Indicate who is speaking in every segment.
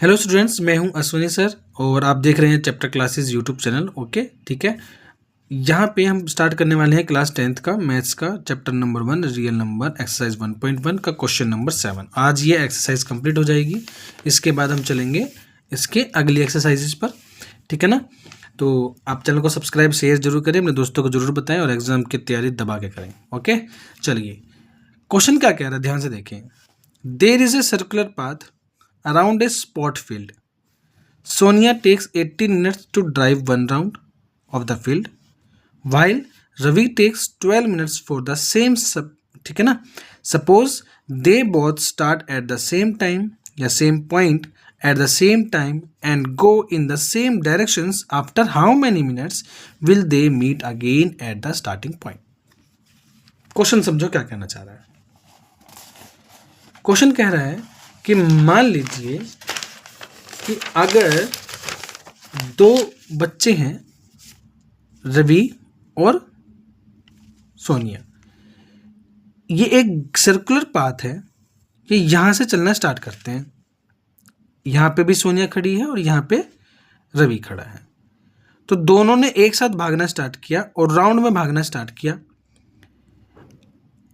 Speaker 1: Hello students, मैं हूं Ashwini sir और आप देख रहे हैं chapter classes YouTube channel. Okay, ठीक है। यहाँ पे हम स्टार्ट करने वाले हैं क्लास 10th का मैथ्स का chapter number 1 real number exercise 1.1 का क्वेश्चन नंबर 7। आज ये एक्सरसाइज कंप्लीट हो जाएगी। इसके बाद हम चलेंगे इसके अगली एक्सरसाइजेज पर, ठीक है ना। तो आप चैनल को सब्सक्राइब शेयर जरूर करें, अपने दोस्तों को जरूर बताएं और एग्जाम की तैयारी दबा के करें। ओके, चलिए क्वेश्चन क्या कह रहा है ध्यान से देखें। There is a circular path around a sport field. Sonia takes 18 minutes to drive one round of the field, while Ravi takes 12 minutes for the same ठीक है ना। Suppose they both start at the same time या same point at the same time and go in the same directions. After how many minutes will they meet again at the starting point? Question समझो क्या कहना चाह रहा है। Question कह रहा है कि मान लीजिए कि अगर दो बच्चे हैं, रवि और सोनिया, ये एक सर्कुलर पाथ है कि यहाँ से चलना स्टार्ट करते हैं। यहाँ पे भी सोनिया खड़ी है और यहाँ पे रवि खड़ा है। तो दोनों ने एक साथ भागना स्टार्ट किया और राउंड में भागना स्टार्ट किया।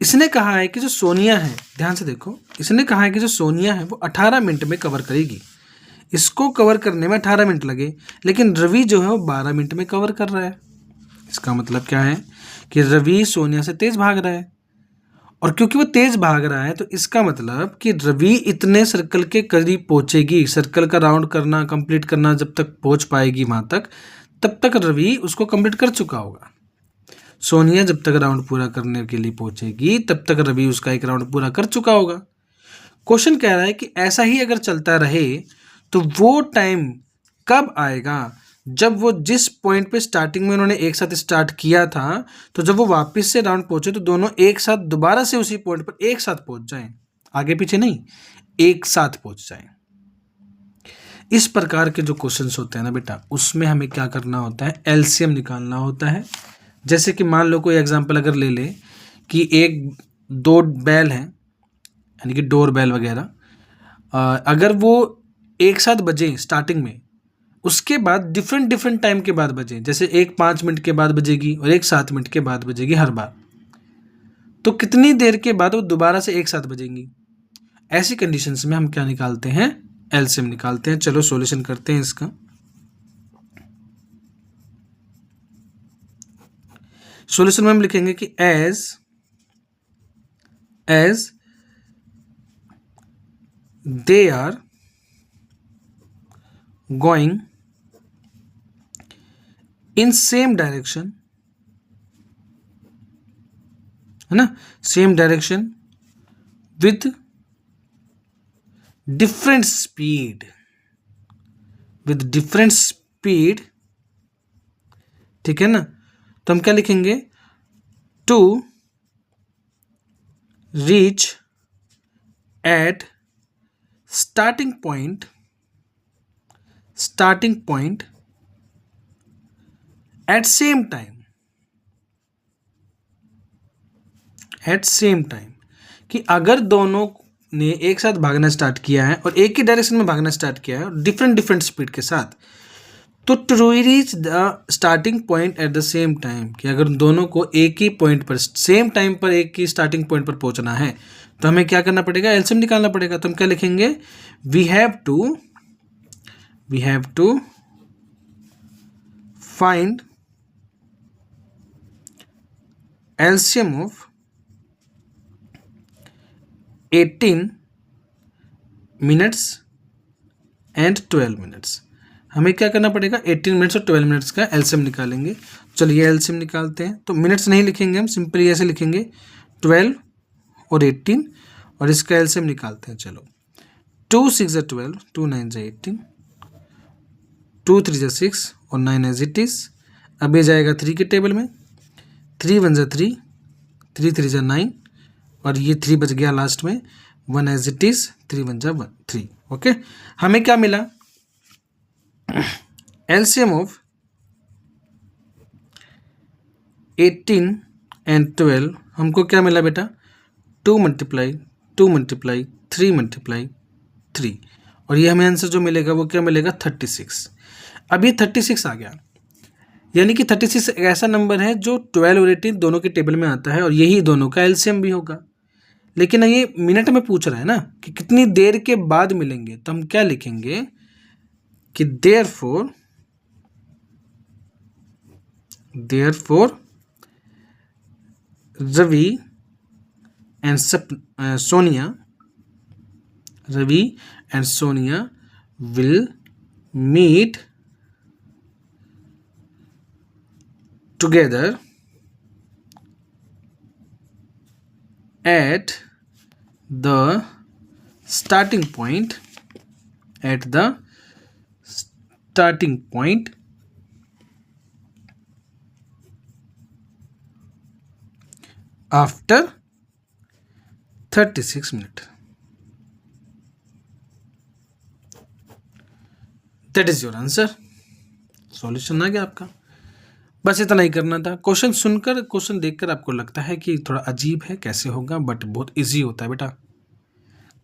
Speaker 1: इसने कहा है कि जो सोनिया है, ध्यान से देखो, इसने कहा है कि जो सोनिया है वो 18 मिनट में कवर करेगी। इसको कवर करने में 18 मिनट लगे, लेकिन रवि जो है वो 12 मिनट में कवर कर रहा है। इसका मतलब क्या है कि रवि सोनिया से तेज भाग रहा है, और क्योंकि वो तेज भाग रहा है तो इसका मतलब कि रवि इतने सर्कल के करीब पहुंचेगी। सर्कल का राउंड करना, कंप्लीट करना, जब तक पहुंच पाएगी वहां तक, तब तक रवि उसको कंप्लीट कर चुका होगा। सोनिया जब तक राउंड पूरा करने के लिए पहुंचेगी तब तक रवि उसका एक राउंड पूरा कर चुका होगा। क्वेश्चन कह रहा है कि ऐसा ही अगर चलता रहे तो वो टाइम कब आएगा जब वो जिस पॉइंट पे स्टार्टिंग में उन्होंने एक साथ स्टार्ट किया था, तो जब वो वापस से राउंड पहुंचे तो दोनों एक साथ दोबारा से उसी पॉइंट पर एक साथ पहुंच जाएं। आगे पीछे नहीं, एक साथ पहुंच जाएं। इस प्रकार के जो क्वेश्चंस होते हैं ना बेटा, उसमें हमें क्या करना होता है, एलसीएम निकालना होता है। जैसे कि मान लो कोई एग्जांपल अगर ले ले कि एक दो बैल हैं, यानी कि डोर बैल वगैरह, अगर वो एक साथ बजे स्टार्टिंग में, उसके बाद डिफरेंट डिफरेंट टाइम के बाद बजे, जैसे एक 5 मिनट के बाद बजेगी और एक 7 मिनट के बाद बजेगी हर बार, तो कितनी देर के बाद वो दोबारा से एक साथ बजेंगी। ऐसी कंडीशंस में हम क्या निकालते हैं, एलसीएम निकालते हैं। चलो सॉल्यूशन करते हैं इसका। सॉल्यूशन में हम लिखेंगे कि as they are going in same direction, है ना, same direction with different speed, ठीक है ना। तो हम क्या लिखेंगे, to reach at starting point at same time, कि अगर दोनों ने एक साथ भागना स्टार्ट किया है और एक ही डायरेक्शन में भागना स्टार्ट किया है डिफरेंट स्पीड के साथ, तो to reach the starting point at the same time, कि अगर दोनों को एक ही पॉइंट पर सेम टाइम पर एक ही स्टार्टिंग पॉइंट पर पहुंचना है तो हमें क्या करना पड़ेगा, एलसीएम निकालना पड़ेगा। तो हम क्या लिखेंगे, we have to find LCM of 18 minutes and 12 minutes. हमें क्या करना पड़ेगा, 18 मिनट्स और 12 मिनट्स का एलसीएम निकालेंगे। चलिए एलसीएम निकालते हैं। तो मिनट्स नहीं लिखेंगे हम, सिंपली ऐसे लिखेंगे 12 और 18, और इसका एलसीएम निकालते हैं। चलो 2 6 12, 2 9 18, 2 3 6 और 9 एज इट इज। अब ये जाएगा 3 के टेबल में, 3 1 3, 3 3 9, और ये 3 बच गया लास्ट में, 1 एज इट इज, 3 1 1 3। ओके, हमें क्या मिला, एलसीएम ऑफ 18 एंड 12 हमको क्या मिला बेटा, 2 × 2 × 3 × 3, और ये हमें आंसर जो मिलेगा वो क्या मिलेगा 36। अब ये 36 आ गया, यानी कि 36 एक ऐसा नंबर है जो 12 और 18 दोनों के टेबल में आता है और यही दोनों का एलसीएम भी होगा। लेकिन ये मिनट में पूछ रहा है ना कि कितनी देर के बाद मिलेंगे, तो हम क्या लिखेंगे कि therefore Ravi and Sonia will meet together at the starting point after 36 minutes. That is your answer. Solution आ गया आपका। बस इतना ही करना था। क्वेश्चन सुनकर, क्वेश्चन देखकर आपको लगता है कि थोड़ा अजीब है, कैसे होगा, बट बहुत इजी होता है बेटा।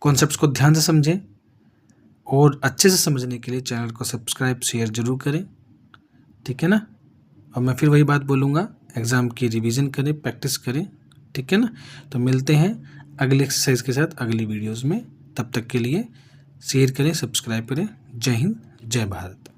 Speaker 1: कॉन्सेप्ट्स को ध्यान से समझें और अच्छे से समझने के लिए चैनल को सब्सक्राइब शेयर जरूर करें, ठीक है ना। और मैं फिर वही बात बोलूँगा, एग्ज़ाम की रिवीजन करें, प्रैक्टिस करें, ठीक है ना। तो मिलते हैं अगले एक्सरसाइज के साथ अगली वीडियोज़ में। तब तक के लिए शेयर करें, सब्सक्राइब करें। जय हिंद, जय भारत।